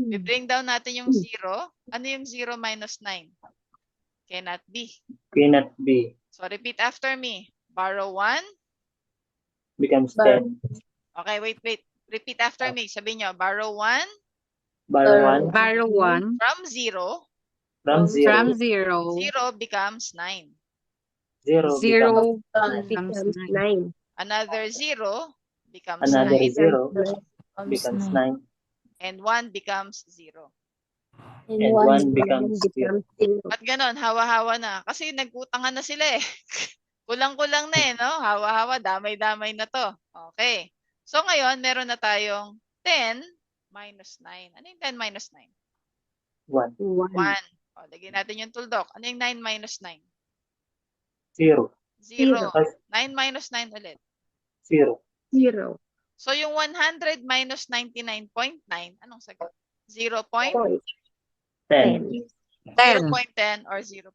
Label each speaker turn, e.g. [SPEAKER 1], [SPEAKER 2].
[SPEAKER 1] I-bring down natin yung 0. Ano yung 0 minus 9? Cannot be.
[SPEAKER 2] Cannot be.
[SPEAKER 1] So, repeat after me. Borrow 1.
[SPEAKER 2] Becomes 10.
[SPEAKER 1] Okay, wait. Repeat after me. Sabihin nyo, borrow 1
[SPEAKER 2] Borrow 1
[SPEAKER 3] Borrow 1
[SPEAKER 1] from 0.
[SPEAKER 2] from 0.
[SPEAKER 1] 0 becomes 9.
[SPEAKER 2] 0
[SPEAKER 3] becomes 9.
[SPEAKER 1] Another 0 becomes
[SPEAKER 2] Another
[SPEAKER 1] 9.
[SPEAKER 2] 0 becomes 9.
[SPEAKER 1] And 1 becomes 0.
[SPEAKER 2] And 1 becomes 0.
[SPEAKER 1] Ba't ganon? Hawa-hawa na. Kasi nag-utangan na sila eh. Kulang-kulang na eh, no? Hawa-hawa, damay-damay na to. Okay. So ngayon, meron na tayong 10 minus 9. Ano yung 10 minus 9?
[SPEAKER 2] 1.
[SPEAKER 1] 1. O, lagyan natin yung tuldok. Ano yung 9 minus 9?
[SPEAKER 2] 0.
[SPEAKER 1] 0. 9 minus 9 ulit.
[SPEAKER 2] 0.
[SPEAKER 1] So yung 100 minus 99.9, anong sagot? 0.10
[SPEAKER 2] 10.
[SPEAKER 3] 10.
[SPEAKER 1] 0.10 or 0.20.